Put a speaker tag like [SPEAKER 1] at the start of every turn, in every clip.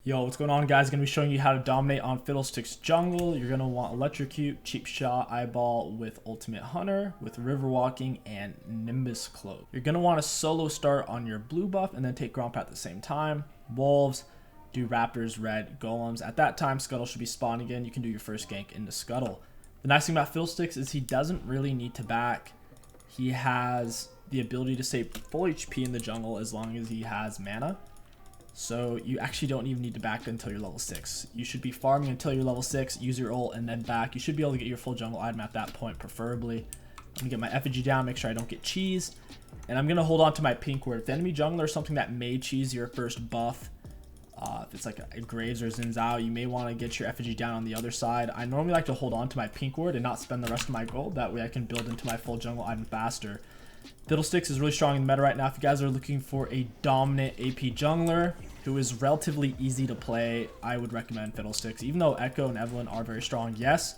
[SPEAKER 1] Yo, what's going on, guys? Going to be showing you how to dominate on Fiddlesticks jungle. You're going to want Electrocute, Cheap Shot, Eyeball with Ultimate Hunter, with River Walking, and Nimbus Cloak. You're going to want to solo start on your blue buff and then take Gromp at the same time. Wolves, do Raptors, Red, Golems. At that time, Scuttle should be spawned again. You can do your first gank into Scuttle. The nice thing about Fiddlesticks is he doesn't really need to back. He has the ability to save full HP in the jungle as long as he has mana. So you actually don't even need to back until you're level 6. You should be farming until you're level 6, use your ult, and then back. You should be able to get your full jungle item at that point, preferably. I'm going to get my effigy down, make sure I don't get cheesed. And I'm going to hold on to my pink word. If the enemy jungler is something that may cheese your first buff, if it's like a Graves or Xin Zhao, you may want to get your effigy down on the other side. I normally like to hold on to my pink word and not spend the rest of my gold. That way I can build into my full jungle item faster. Fiddlesticks is really strong in the meta right now. If you guys are looking for a dominant AP jungler who is relatively easy to play, I would recommend Fiddlesticks. Even though Echo and Evelyn are very strong, yes,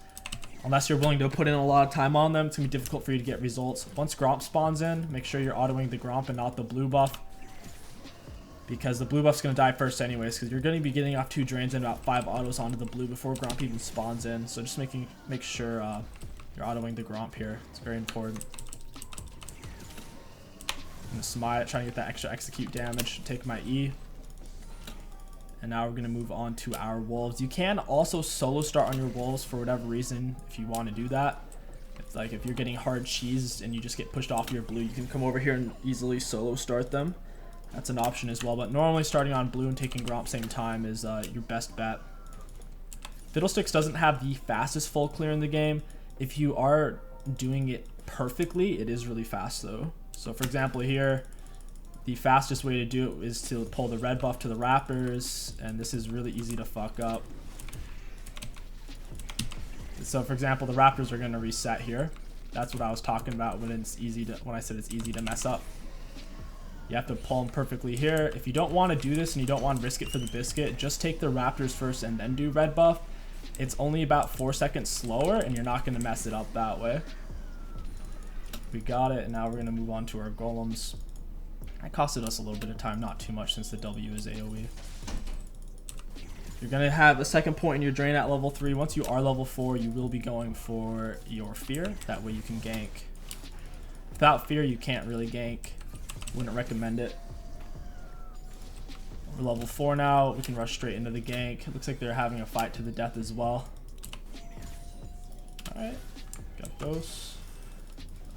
[SPEAKER 1] unless you're willing to put in a lot of time on them, it's going to be difficult for you to get results. Once Gromp spawns in, make sure you're autoing the Gromp and not the blue buff, because the blue buff's going to die first anyways, because you're going to be getting off 2 drains and about 5 autos onto the blue before Gromp even spawns in. So just make sure you're autoing the Gromp here. It's very important. I'm going to smite, trying to get that extra execute damage, take my E. And now we're going to move on to our wolves. You can also solo start on your wolves for whatever reason if you want to do that. It's like if you're getting hard cheesed and you just get pushed off your blue, you can come over here and easily solo start them. That's an option as well. But normally starting on blue and taking Gromp same time is your best bet. Fiddlesticks doesn't have the fastest full clear in the game. If you are doing it perfectly, it is really fast though. So for example here, the fastest way to do it is to pull the red buff to the Raptors, and this is really easy to fuck up. So for example, the Raptors are going to reset here. That's what I was talking about when I said it's easy to mess up. You have to pull them perfectly here. If you don't want to do this and you don't want to risk it for the biscuit, just take the Raptors first and then do red buff. It's only about 4 seconds slower and you're not going to mess it up that way. We got it, and now we're going to move on to our golems. It costed us a little bit of time, not too much since the W is AoE. You're going to have a second point in your drain at level 3. Once you are level 4, you will be going for your fear. That way you can gank. Without fear, you can't really gank. Wouldn't recommend it. We're level 4 now. We can rush straight into the gank. It looks like they're having a fight to the death as well. Alright, got those.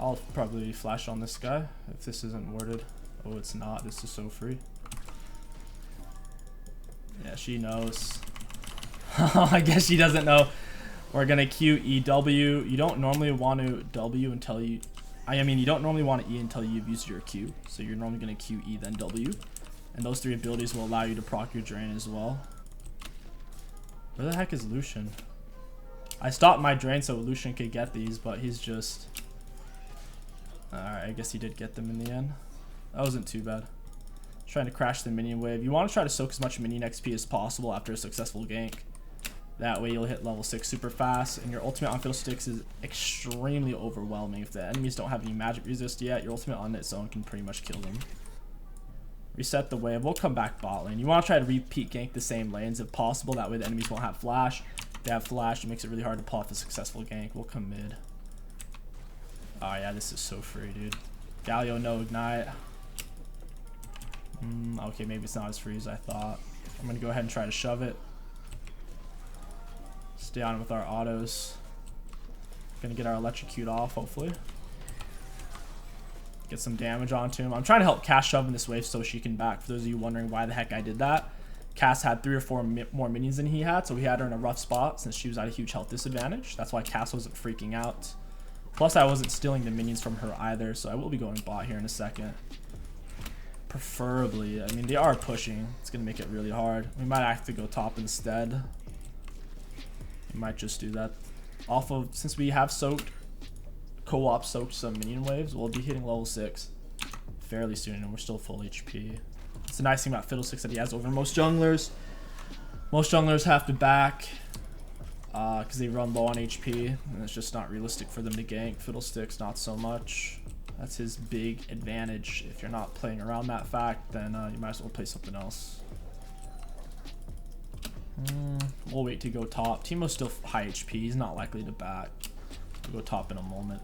[SPEAKER 1] I'll probably flash on this guy if this isn't warded. Oh, it's not. This is so free. Yeah, she knows. I guess she doesn't know. We're going to 𝐒𝐿. You don't normally want to W until you... I mean, you don't normally want to E until you've used your Q. So you're normally going to 𝐒𝐿 then W. And those 3 abilities will allow you to proc your drain as well. Where the heck is Lucian? I stopped my drain so Lucian could get these, but he's just... Alright, I guess he did get them in the end. That wasn't too bad. Trying to crash the minion wave. You want to try to soak as much minion XP as possible after a successful gank. That way you'll hit level 6 super fast, and your ultimate on Fiddlesticks is extremely overwhelming. If the enemies don't have any magic resist yet, your ultimate on its own can pretty much kill them. Reset the wave. We'll come back bot lane. You want to try to repeat gank the same lanes if possible. That way the enemies won't have flash. If they have flash, it makes it really hard to pull off a successful gank. We'll come mid. Oh yeah, this is so free, dude. Galio, no ignite. Okay, maybe it's not as free as I thought. I'm going to go ahead and try to shove it. Stay on with our autos. Going to get our electrocute off, hopefully. Get some damage onto him. I'm trying to help Cass shove in this wave so she can back. For those of you wondering why the heck I did that, Cass had 3 or 4 more minions than he had, so we had her in a rough spot since she was at a huge health disadvantage. That's why Cass wasn't freaking out. Plus, I wasn't stealing the minions from her either, so I will be going bot here in a second. Preferably. I mean, they are pushing. It's going to make it really hard. We might have to go top instead. We might just do that. Since we have soaked, co-op soaked some minion waves, we'll be hitting level 6 fairly soon, and we're still full HP. It's the nice thing about Fiddlesticks that he has over most junglers. Most junglers have to back because they run low on HP, and it's just not realistic for them to gank. Fiddlesticks, not so much. That's his big advantage. If you're not playing around that fact, then you might as well play something else. We'll wait to go top. Teemo's still high HP. He's not likely to back. We'll go top in a moment.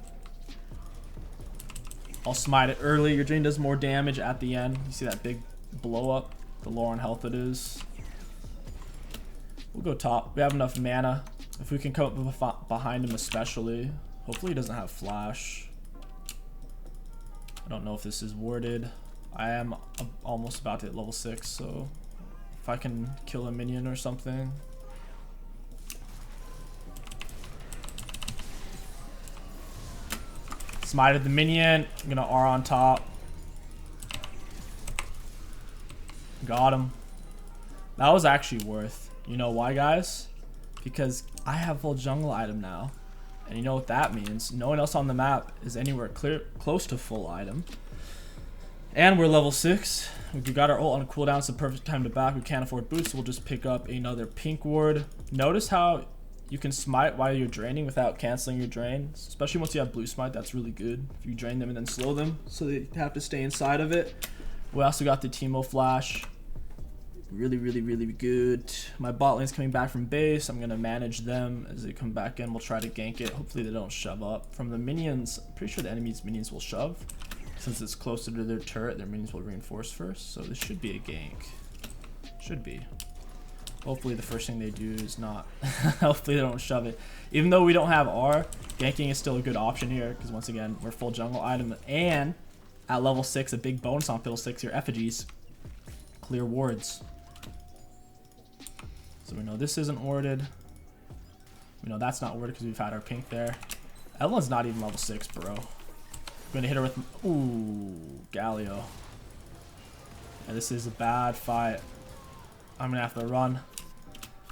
[SPEAKER 1] I'll smite it early. Your drain does more damage at the end. You see that big blow up? The lower on health it is. We'll go top. We have enough mana. If we can come up behind him especially. Hopefully he doesn't have flash. I don't know if this is warded. I am almost about to hit level 6, so if I can kill a minion or something. Smited the minion. I'm gonna R on top. Got him. That was actually worth. You know why, guys? Because I have full jungle item now. And you know what that means. No one else on the map is anywhere close to full item. And we're level 6. We got our ult on cooldown. It's the perfect time to back. We can't afford boots, so we'll just pick up another pink ward. Notice how you can smite while you're draining without canceling your drain. Especially once you have blue smite, that's really good. If you drain them and then slow them, so they have to stay inside of it. We also got the Teemo flash. Really good. My bot lane's coming back from base. I'm going to manage them as they come back in. We'll try to gank it. Hopefully they don't shove up. From the minions, I'm pretty sure the enemy's minions will shove. Since it's closer to their turret, their minions will reinforce first. So this should be a gank. Should be. Hopefully the first thing they do is not... Hopefully they don't shove it. Even though we don't have R, ganking is still a good option here. Because once again, we're full jungle item. And at level 6, a big bonus on Fiddlesticks, your effigies. Clear wards. So we know this isn't warded. We know that's not warded because we've had our pink there. Evelyn's not even level 6, bro. I'm going to hit her with... Ooh, Galio. Yeah, this is a bad fight. I'm going to have to run.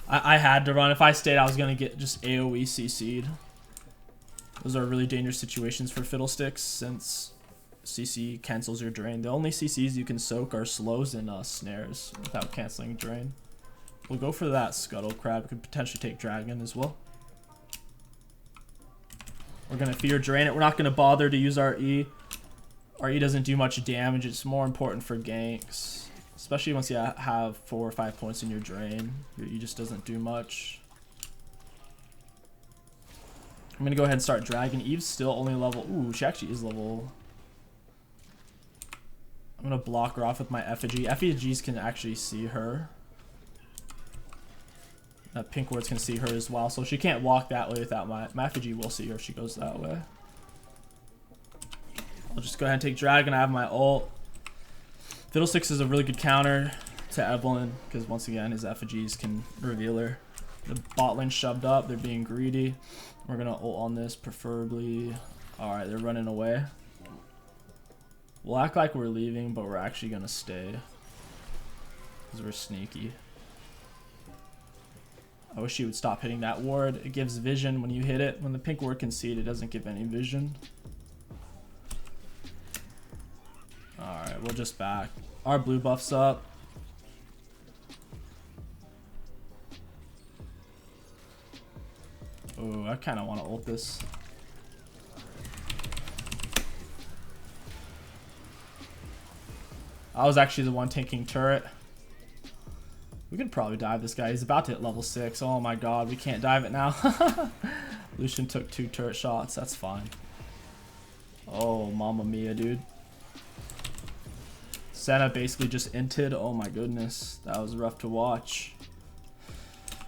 [SPEAKER 1] I had to run. If I stayed, I was going to get just AoE CC'd. Those are really dangerous situations for Fiddlesticks since CC cancels your drain. The only CCs you can soak are slows and snares without canceling drain. We'll go for that Scuttle Crab. Could potentially take Dragon as well. We're going to fear drain it. We're not going to bother to use our E. Our E doesn't do much damage. It's more important for ganks. Especially once you have 4 or 5 points in your drain. Your E just doesn't do much. I'm going to go ahead and start Dragon. Eve's still only level... Ooh, she actually is level... I'm going to block her off with my effigy. Effigies can actually see her. Pink wards can see her as well, so she can't walk that way without my effigy will see her if she goes that way. I'll just go ahead and take Dragon. I have my ult. Fiddlesticks is a really good counter to Evelyn because once again his effigies can reveal her. The bot lane shoved up. They're being greedy. We're gonna ult on this preferably. All right, they're running away. We'll act like we're leaving, but we're actually gonna stay because we're sneaky. I wish you would stop hitting that ward. It gives vision when you hit it. When the pink ward can see it, it doesn't give any vision. Alright, we'll just back. Our blue buff's up. Oh, I kind of want to ult this. I was actually the one tanking turret. We could probably dive this guy. He's about to hit level 6. Oh my god, we can't dive it now. Lucian took 2 turret shots. That's fine. Oh, mamma mia, dude. Senna basically just inted. Oh my goodness. That was rough to watch.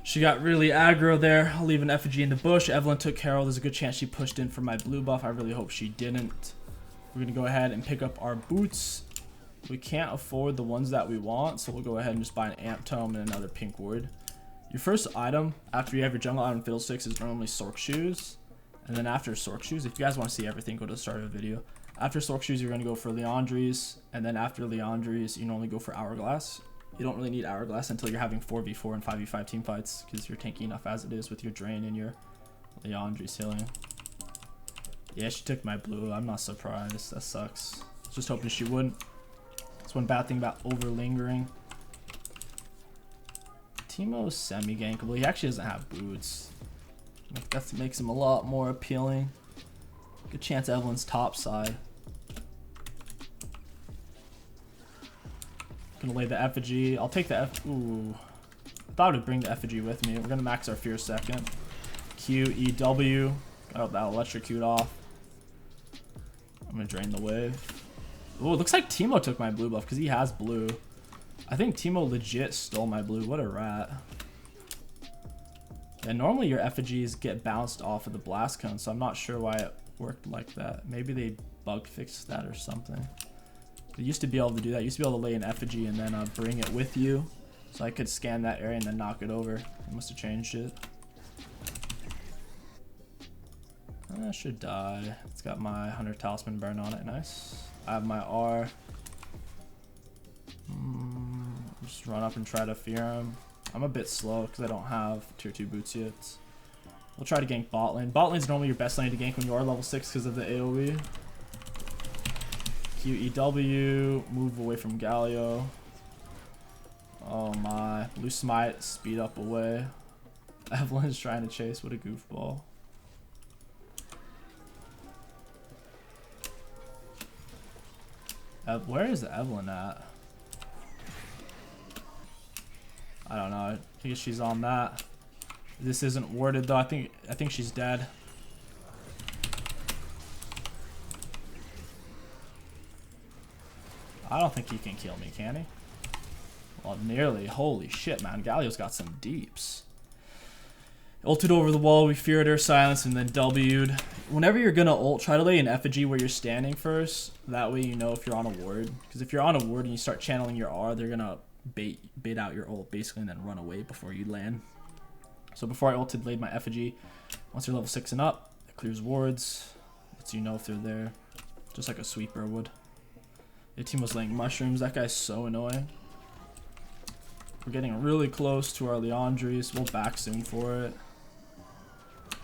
[SPEAKER 1] She got really aggro there. I'll leave an effigy in the bush. Evelyn took Carol. There's a good chance she pushed in for my blue buff. I really hope she didn't. We're going to go ahead and pick up our boots. We can't afford the ones that we want, so we'll go ahead and just buy an amp tome and another pink ward. Your first item after you have your jungle item Fiddlesticks is normally Sork shoes, and then after Sork shoes, if you guys want to see everything, go to the start of the video. After Sork shoes, you're going to go for Leandries, and then after Leandries, you normally go for Hourglass. You don't really need Hourglass until you're having 4v4 and 5v5 team fights because you're tanky enough as it is with your drain and your Leandries healing. Yeah, she took my blue. I'm not surprised. That sucks. Just hoping she wouldn't. That's one bad thing about over lingering. Teemo's semi-gankable. He actually doesn't have boots. That makes him a lot more appealing. Good chance Evelyn's top side. Gonna lay the effigy. I'll take the F. Ooh. thought I'd bring the effigy with me. We're gonna max our fear second. 𝐒𝐿. Got that electrocute off. I'm gonna drain the wave. Oh, it looks like Teemo took my blue buff because he has blue. I think Teemo legit stole my blue. What a rat. Yeah, normally your effigies get bounced off of the blast cone, so I'm not sure why it worked like that. Maybe they bug fixed that or something. They used to be able to do that. You used to be able to lay an effigy and then bring it with you, so I could scan that area and then knock it over. They must have changed it. I should die. It's got my 100 talisman burn on it. Nice. I have my R. Just run up and try to fear him. I'm a bit slow because I don't have tier 2 boots yet. We'll try to gank bot lane. Bot lane is normally your best lane to gank when you are level 6 because of the AoE. 𝐒𝐿. Move away from Galio. Oh my. Blue smite. Speed up away. Evelyn's trying to chase. What a goofball. Where is Evelyn at? I don't know. I think she's on that. This isn't warded though. I think she's dead. I don't think he can kill me, can he? Well, nearly. Holy shit, man. Galio's got some deeps. Ulted over the wall, we feared her, silence, and then W'd. Whenever you're gonna ult, try to lay an effigy where you're standing first. That way you know if you're on a ward. Because if you're on a ward and you start channeling your R, they're gonna bait out your ult basically and then run away before you land. So before I ulted, laid my effigy. Once you're level 6 and up, it clears wards. Lets you know if they're there. Just like a sweeper would. The team was laying mushrooms. That guy's so annoying. We're getting really close to our Leandries. We'll back soon for it.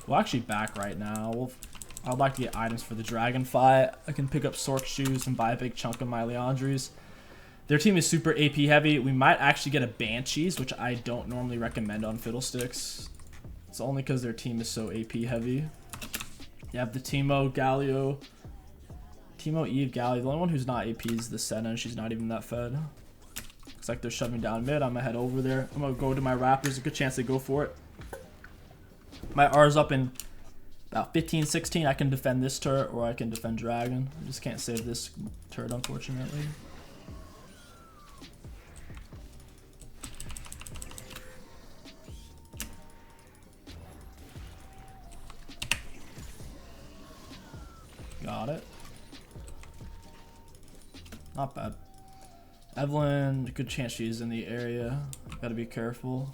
[SPEAKER 1] We'll actually back right now. I'd like to get items for the dragon fight. I can pick up Sork shoes and buy a big chunk of my Leandries. Their team is super AP heavy. We might actually get a Banshees, which I don't normally recommend on Fiddlesticks. It's only because their team is so AP heavy. You have the Teemo, Galio. Teemo, Eve, Galio. The only one who's not AP is the Senna, and she's not even that fed. Looks like they're shoving down mid. I'm gonna head over there. I'm gonna go to my Raptors. A good chance they go for it. My R's up in about 15, 16. I can defend this turret or I can defend Dragon. I just can't save this turret, unfortunately. Got it. Not bad. Evelyn, good chance she's in the area. Gotta be careful.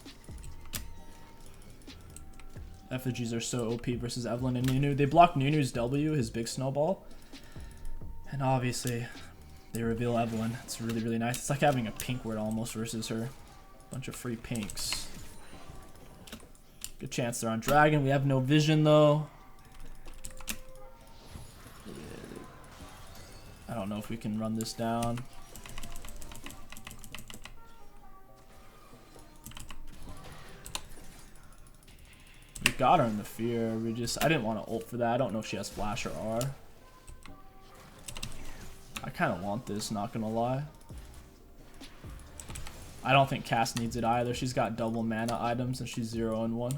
[SPEAKER 1] Effigies are so OP versus Evelyn and Nunu. They block Nunu's W, his big snowball. And obviously, they reveal Evelyn. It's really, really nice. It's like having a pink ward almost versus her. Bunch of free pinks. Good chance they're on Dragon. We have no vision though. I don't know if we can run this down. We got her in the fear. I didn't want to ult for that. I don't know if she has flash or R. I kind of want this, not gonna lie. I don't think Cass needs it either. She's got double mana items and she's 0 and 1.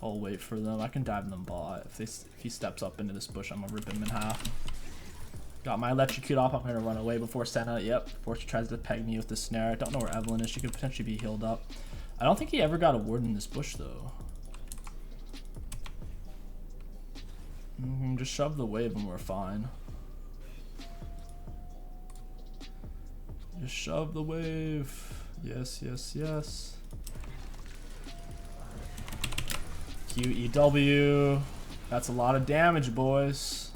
[SPEAKER 1] I'll wait for them. I can dive them bot. If he steps up into this bush, I'm gonna rip him in half. Got my electrocute off. I'm gonna run away before Senna. Yep, before she tries to peg me with the snare. I don't know where Evelyn is. She could potentially be healed up. I don't think he ever got a ward in this bush though. Just shove the wave and we're fine. Just shove the wave. Yes, yes, yes. 𝐒𝐿. That's a lot of damage, boys.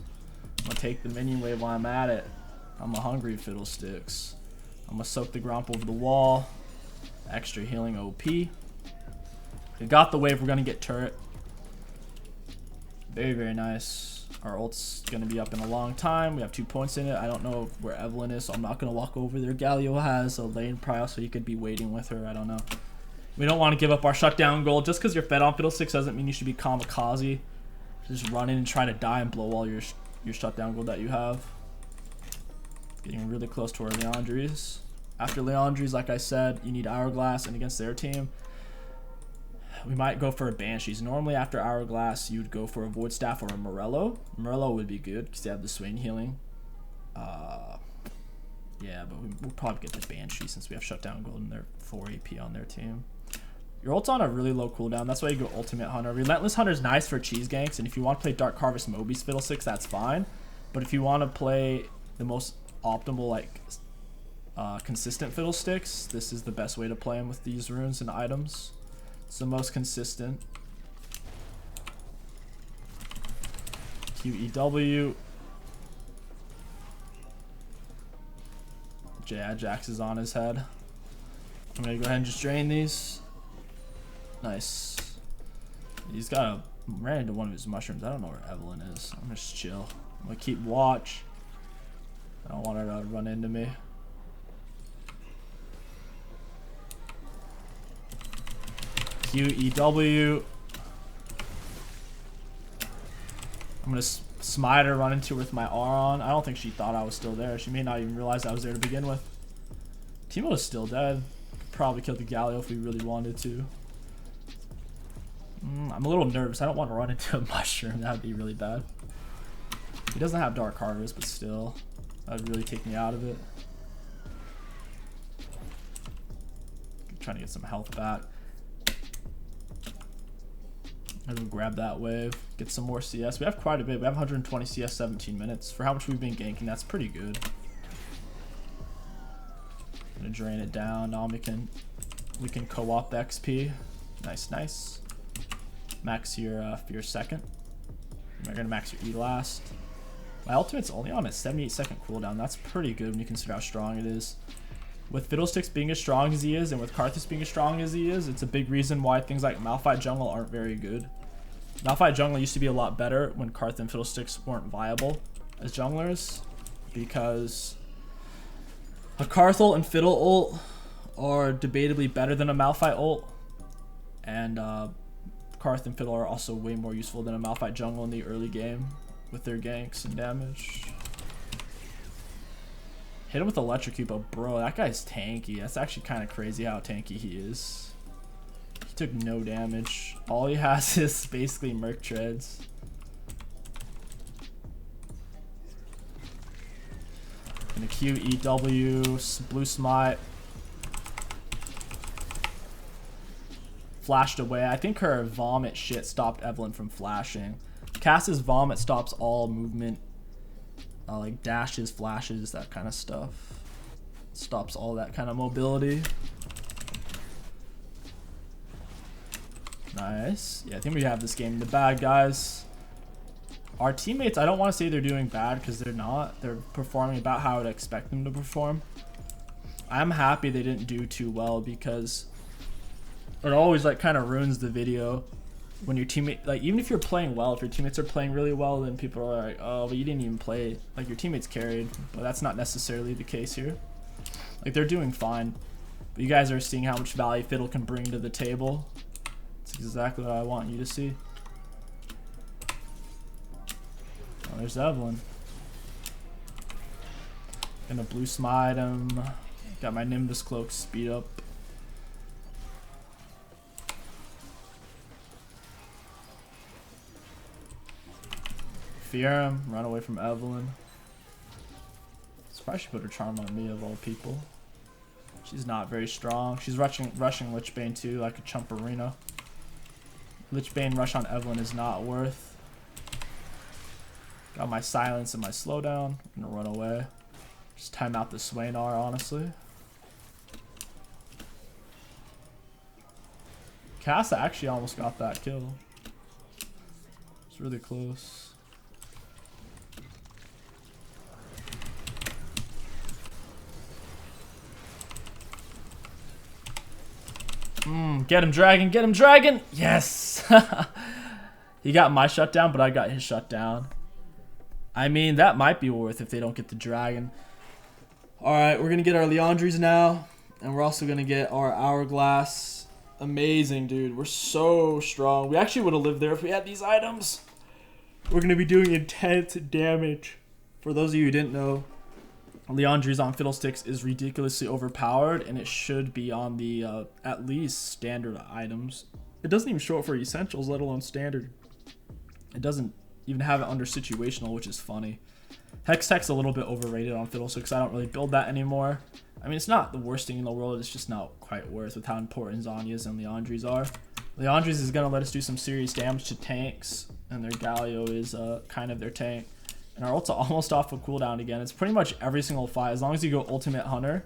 [SPEAKER 1] I'm gonna take the minion wave while I'm at it. I'm a hungry Fiddlesticks. I'm gonna soak the Gromp over the wall. Extra healing OP. We got the wave. We're gonna get turret. Very, very nice. Our ult's gonna be up in a long time. We have 2 points in it. I don't know where Evelyn is, so I'm not gonna walk over there. Galio has a lane prio, so you could be waiting with her. I don't know. We don't want to give up our shutdown goal. Just because you're fed on Fiddlesticks doesn't mean you should be kamikaze. Just run in and try to die and blow all your shutdown goal that you have. Getting really close to our Leandries. After Leandri's, like I said, you need Hourglass, and against their team, we might go for a Banshees. Normally after Hourglass, you'd go for a Void Staff or a Morello. Morello would be good because they have the Swain healing. Yeah, but we'll probably get the Banshee since we have Shutdown Gold and they're 4 AP on their team. Your ult's on a really low cooldown. That's why you go Ultimate Hunter. Relentless Hunter is nice for cheese ganks, and if you want to play Dark Harvest Moby's Fiddlesticks, that's fine. But if you want to play the most optimal, like, consistent Fiddlesticks, this is the best way to play them with these runes and items. It's the most consistent. 𝐒𝐿. Jax is on his head. I'm gonna go ahead and just drain these. Nice. He's got a ran into one of his mushrooms. I don't know where Evelyn is. I'm gonna just chill. I'm gonna keep watch. I don't want her to run into me. 𝐒𝐿. I'm gonna smite her, run into her with my R on. I don't think she thought I was still there. She may not even realize I was there to begin with. Teemo is still dead. Could probably kill the Galio if we really wanted to. I'm a little nervous. I don't want to run into a mushroom. That would be really bad. He doesn't have Dark Harvest, but still, that would really take me out of it. Trying to get some health back. I'm gonna grab that wave, get some more CS. We have quite a bit. We have 120 CS, 17 minutes. For how much we've been ganking, that's pretty good. Gonna drain it down. Now we can co-op XP. Nice, nice. Max your fear second. We're gonna max your E last. My ultimate's only on a 78-second cooldown. That's pretty good when you consider how strong it is. With Fiddlesticks being as strong as he is, and with Karthus being as strong as he is, it's a big reason why things like Malphite Jungle aren't very good. Malphite Jungle used to be a lot better when Karth and Fiddlesticks weren't viable as junglers, because a Karth ult and Fiddle ult are debatably better than a Malphite ult, and Karth and Fiddle are also way more useful than a Malphite Jungle in the early game with their ganks and damage. Hit him with Electrocute, but bro, that guy's tanky. That's actually kind of crazy how tanky he is. He took no damage. All he has is basically Merc Treads. Gonna 𝐒𝐿, Blue Smite. Flashed away. I think her vomit shit stopped Evelyn from flashing. Cass's vomit stops all movement. Like dashes, flashes, that kind of stuff. Stops all that kind of mobility. Nice. Yeah, I think we have this game in the bag, guys. Our teammates, I don't want to say they're doing bad because they're not. They're performing about how I'd expect them to perform. I'm happy they didn't do too well because it always like kind of ruins the video when your teammate, like, even if you're playing well, if your teammates are playing really well, then people are like, oh, but you didn't even play. Like, your teammates carried, but that's not necessarily the case here. Like, they're doing fine, but you guys are seeing how much value Fiddle can bring to the table. It's exactly what I want you to see. Oh, there's Evelyn. Gonna blue smite him. Got my Nimbus Cloak speed up. Fear him, run away from Evelyn. Surprised she put her charm on me of all people. She's not very strong. She's rushing Lichbane too, like a Chumperino. Lichbane rush on Evelyn is not worth. Got my silence and my slowdown. I'm gonna run away. Just time out the Swain R, honestly. Kassa actually almost got that kill. It's really close. Get him, dragon, get him, dragon! Yes! He got my shutdown, but I got his shutdown. I mean, that might be worth if they don't get the dragon. Alright, we're gonna get our Leandries now, and we're also gonna get our Hourglass. Amazing, dude. We're so strong. We actually would have lived there if we had these items. We're gonna be doing intense damage. For those of you who didn't know, Leandri's on Fiddlesticks is ridiculously overpowered, and it should be on the at least standard items. It doesn't even show it for essentials, let alone standard. It doesn't even have it under situational, which is funny. 𝐒𝐿𝐻 a little bit overrated on Fiddlesticks. I don't really build that anymore. I mean, it's not the worst thing in the world. It's just not quite worth with how important Zhonya's and Leandri's are. Leandri's is going to let us do some serious damage to tanks, and their Galio is kind of their tank. And our ult's almost off of cooldown again. It's pretty much every single fight. As long as you go Ultimate Hunter,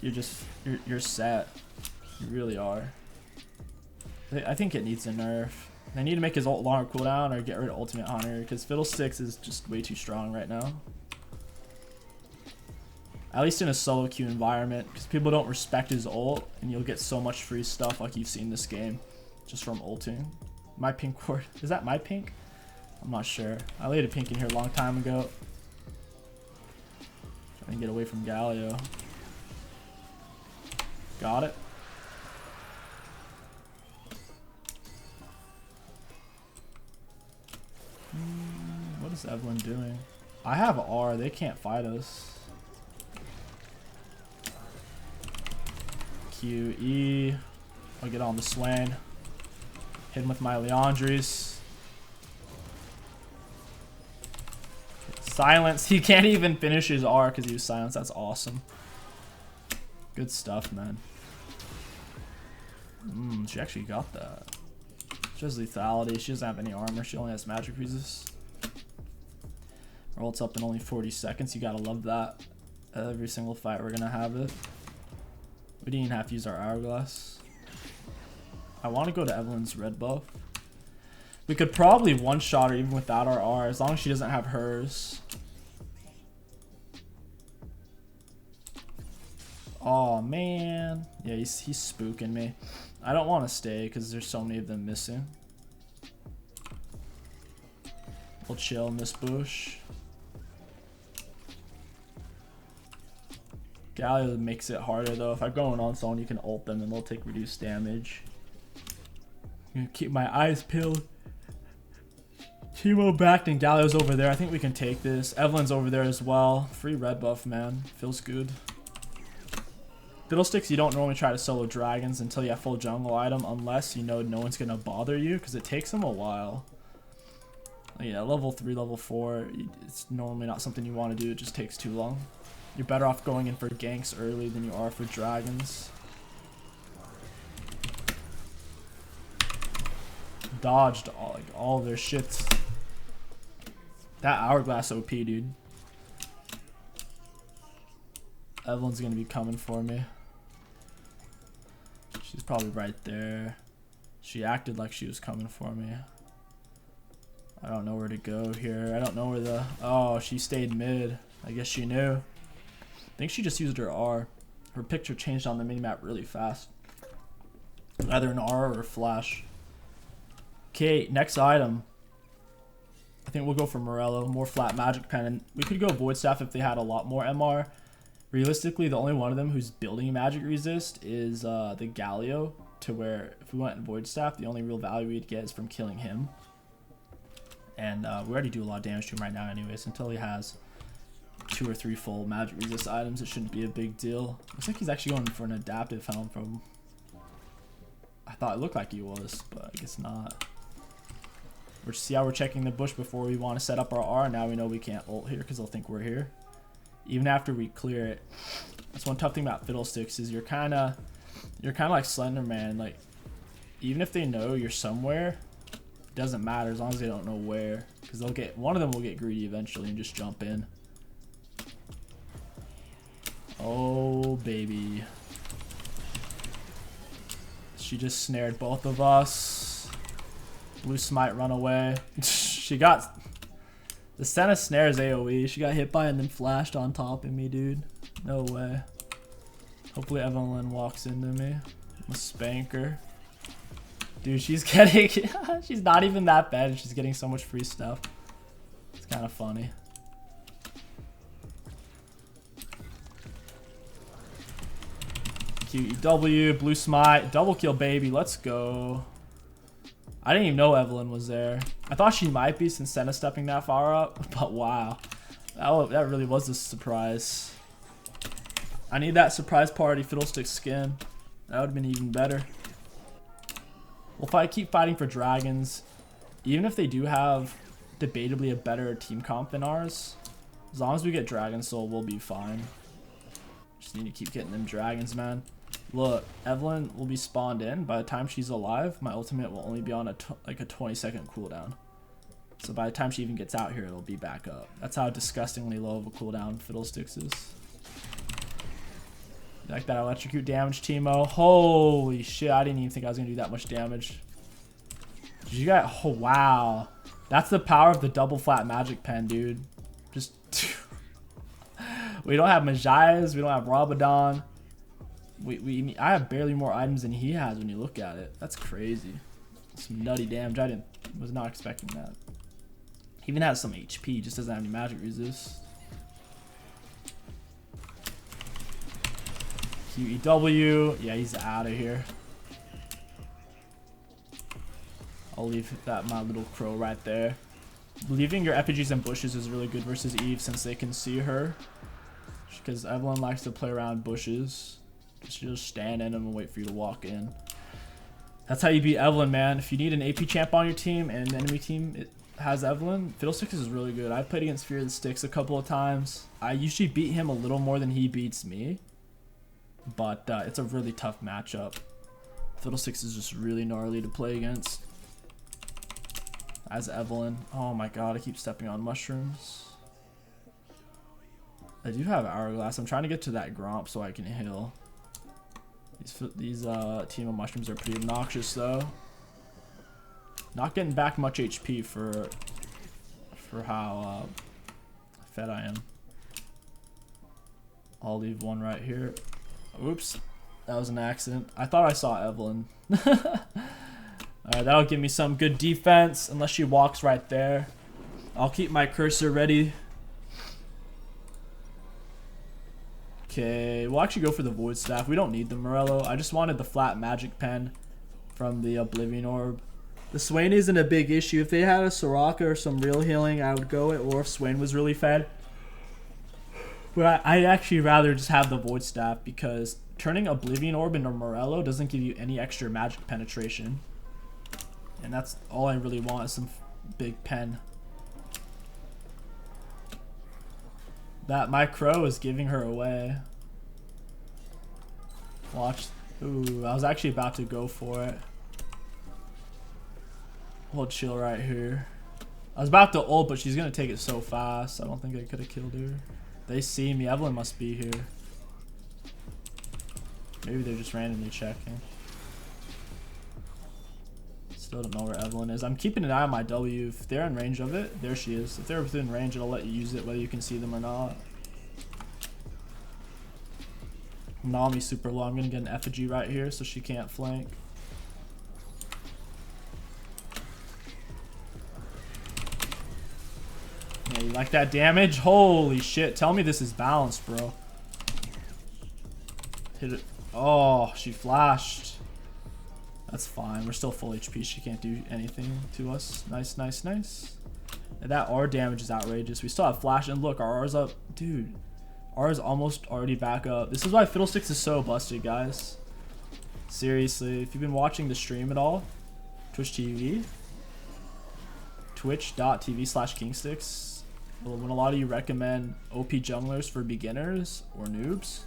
[SPEAKER 1] you're set. You really are. I think it needs a nerf. They need to make his ult longer cooldown or get rid of Ultimate Hunter, because Fiddlesticks is just way too strong right now. At least in a solo queue environment, because people don't respect his ult, and you'll get so much free stuff like you've seen this game just from ulting. My pink ward. Is that my pink? I'm not sure. I laid a pink in here a long time ago. Trying to get away from Galio. Got it. What is Evelyn doing? I have R. They can't fight us. 𝐒𝐿𝐿. I'll get on the Swain. Hit him with my Leandri's. Silence. He can't even finish his R because he was silenced. That's awesome. Good stuff, man. She actually got that. She has lethality. She doesn't have any armor. She only has magic resist. Her ult's up in only 40 seconds. You gotta love that. Every single fight we're gonna have it. We didn't even have to use our hourglass. I want to go to Evelyn's red buff. We could probably one-shot her even without our R, as long as she doesn't have hers. Oh man. Yeah, he's spooking me. I don't want to stay because there's so many of them missing. We'll chill in this bush. Galio makes it harder though. If I go in on someone, you can ult them and they'll take reduced damage. I'm gonna keep my eyes peeled. Teemo backed and Galio's over there. I think we can take this. Evelyn's over there as well. Free red buff, man. Feels good. Fiddlesticks, you don't normally try to solo dragons until you have full jungle item, unless you know no one's gonna bother you, because it takes them a while. Yeah, level 3, level 4, it's normally not something you want to do. It just takes too long. You're better off going in for ganks early than you are for dragons. Dodged all their shits. That hourglass OP, dude. Evelyn's gonna be coming for me. She's probably right there. She acted like she was coming for me. I don't know where to go here. I don't know where the... Oh, she stayed mid. I guess she knew. I think she just used her R. Her picture changed on the minimap really fast. Either an R or a flash. Okay, next item. I think we'll go for Morello. More flat magic pen. We could go Void Staff if they had a lot more MR. Realistically, the only one of them who's building magic resist is the Galio, to where if we went in Void Staff, the only real value we'd get is from killing him. And we already do a lot of damage to him right now anyways. Until he has 2 or 3 full magic resist items, it shouldn't be a big deal. Looks like he's actually going for an adaptive helm from... I thought it looked like he was, but I guess not. We'll see how we're checking the bush before we want to set up our R. Now we know we can't ult here because they'll think we're here. Even after we clear it. That's one tough thing about Fiddlesticks is you're kind of like Slender Man. Like, even if they know you're somewhere, it doesn't matter as long as they don't know where, because they'll get one of them will get greedy eventually and just jump in. Oh baby, she just snared both of us. Blue Smite, run away. She got... The Senna snares AoE. She got hit by and then flashed on top of me, dude. No way. Hopefully Evelyn walks into me. I'm a spanker. Dude, she's getting... she's not even that bad. She's getting so much free stuff. It's kind of funny. 𝐒𝐿𝐿, Blue Smite, double kill, baby. Let's go. I didn't even know Evelyn was there. I thought she might be since Senna stepping that far up, but wow. That really was a surprise. I need that surprise party Fiddlesticks skin. That would have been even better. Well, if I keep fighting for dragons, even if they do have debatably a better team comp than ours, as long as we get Dragon Soul, we'll be fine. Just need to keep getting them dragons, man. Look, Evelyn will be spawned in. By the time she's alive, my ultimate will only be on like a 20-second cooldown. So by the time she even gets out here, it'll be back up. That's how disgustingly low of a cooldown Fiddlesticks is. Like that electrocute damage, Teemo. Holy shit, I didn't even think I was gonna do that much damage. Did you guys? Oh wow, that's the power of the double flat magic pen, dude. Just we don't have Majias, we don't have Rabadon. I have barely more items than he has when you look at it. That's crazy. Some nutty damage. I was not expecting that. He even has some HP, just doesn't have any magic resist. 𝐒𝐿. Yeah, he's out of here. I'll leave my little crow right there. Leaving your effigies in bushes is really good versus Eve since they can see her. Because Evelyn likes to play around bushes. She'll just stand in them and wait for you to walk in. That's how you beat Evelyn, man. If you need an AP champ on your team and the enemy team has Evelyn, Fiddlesticks is really good. I've played against Fiddlesticks a couple of times. I usually beat him a little more than he beats me. But it's a really tough matchup. Fiddlesticks is just really gnarly to play against. As Evelyn. Oh my god, I keep stepping on mushrooms. I do have Hourglass. I'm trying to get to that Gromp so I can heal. These team of mushrooms are pretty obnoxious though. Not getting back much HP for how fed I am. I'll leave one right here. Oops, that was an accident. I thought I saw Evelyn. Alright, that'll give me some good defense unless she walks right there. I'll keep my cursor ready. Okay, we'll actually go for the Void Staff. We don't need the Morello. I just wanted the flat magic pen from the Oblivion Orb. The Swain isn't a big issue. If they had a Soraka or some real healing, I would go it. Or if Swain was really fed. But I'd actually rather just have the Void Staff because turning Oblivion Orb into Morello doesn't give you any extra magic penetration. And that's all I really want is some big pen. That my crow is giving her away. Watch. Ooh, I was actually about to go for it. We'll chill right here. I was about to ult, but she's gonna take it so fast. I don't think I could have killed her. They see me. Evelyn must be here. Maybe they're just randomly checking. Still don't know where Evelyn is. I'm keeping an eye on my W. If they're in range of it, there she is. If they're within range, it'll let you use it whether you can see them or not. Nami's super low. I'm gonna get an effigy right here so she can't flank. Yeah, you like that damage? Holy shit. Tell me this is balanced, bro. Hit it. Oh, she flashed. That's fine. We're still full HP. She can't do anything to us. Nice, nice, nice. And that R damage is outrageous. We still have flash. And look, our R's up. Dude, R is almost already back up. This is why Fiddlesticks is so busted, guys. Seriously. If you've been watching the stream at all, Twitch TV, twitch.tv/KingStix. When a lot of you recommend OP junglers for beginners or noobs,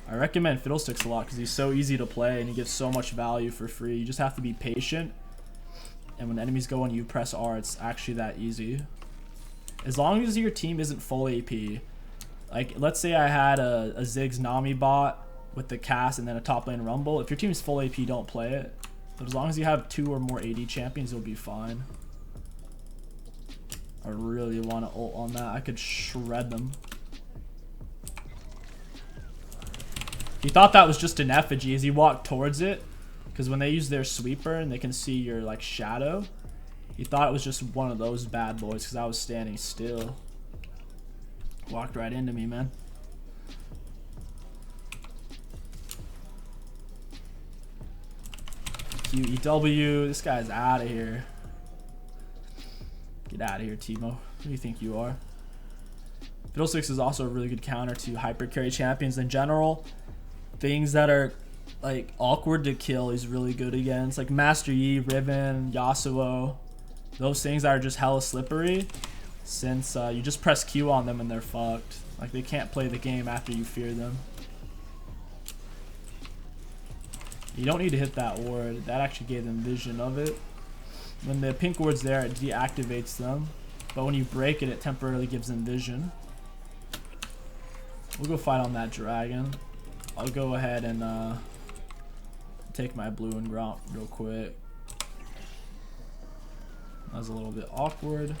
[SPEAKER 1] I recommend Fiddlesticks a lot because he's so easy to play and he gives so much value for free. You just have to be patient. And when enemies go and you press R, it's actually that easy. As long as your team isn't full AP. Like, let's say I had a Ziggs Nami bot with the cast and then a top lane Rumble. If your team's full AP, don't play it. But as long as you have 2 or more AD champions, you'll be fine. I really want to ult on that. I could shred them. He thought that was just an effigy as he walked towards it. Because when they use their sweeper and they can see your like shadow, he thought it was just one of those bad boys because I was standing still. Walked right into me, man. 𝐒𝐿. This guy's out of here. Get out of here, Teemo. Who do you think you are? Fiddlesticks is also a really good counter to hyper carry champions in general. Things that are like awkward to kill is really good against, like Master Yi, Riven, Yasuo. Those things that are just hella slippery, since you just press Q on them and they're fucked. Like they can't play the game after you fear them. You don't need to hit that ward. That actually gave them vision of it. When the pink ward's there, it deactivates them. But when you break it, it temporarily gives them vision. We'll go fight on that dragon. I'll go ahead and take my blue and gromp real quick. That was a little bit awkward.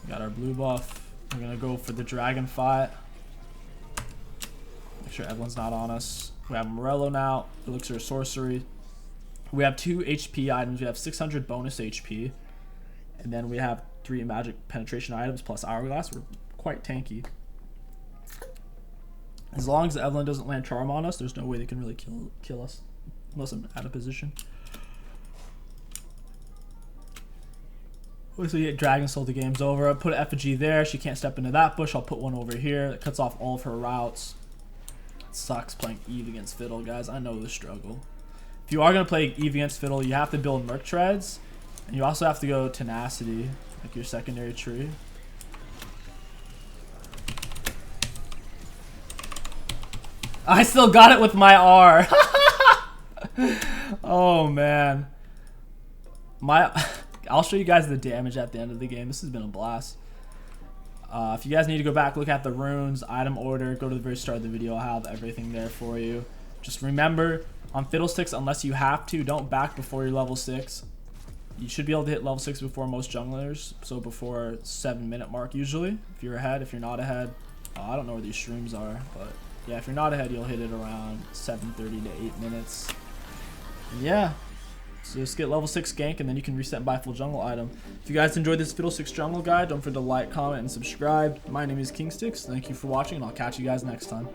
[SPEAKER 1] Got our blue buff. We're gonna go for the dragon fight. Make sure Evelyn's not on us. We have Morello now. Elixir of Sorcery. We have 2 HP items. We have 600 bonus HP. And then we have 3 magic penetration items plus Hourglass. We're quite tanky. As long as Evelyn doesn't land Charm on us, there's no way they can really kill us. Unless I'm out of position. Once we get Dragon Soul, the game's over. I'll put an effigy there. She can't step into that bush. I'll put one over here. That cuts off all of her routes. It sucks playing Eve against Fiddle, guys. I know the struggle. If you are going to play Eve against Fiddle, you have to build Merc Treads. And you also have to go Tenacity, like your secondary tree. I still got it with my R. Oh, man. I'll show you guys the damage at the end of the game. This has been a blast. If you guys need to go back, look at the runes, item order, go to the very start of the video. I'll have everything there for you. Just remember, on Fiddlesticks, unless you have to, don't back before you're level 6. You should be able to hit level 6 before most junglers, so before 7-minute mark usually. If you're ahead, if you're not ahead, I don't know where these shrooms are, but yeah, if you're not ahead, you'll hit it around 7:30 to 8 minutes. Yeah. So just get level 6 gank and then you can reset and buy a full jungle item. If you guys enjoyed this Fiddlesticks jungle guide, don't forget to like, comment, and subscribe. My name is KingStix. Thank you for watching and I'll catch you guys next time.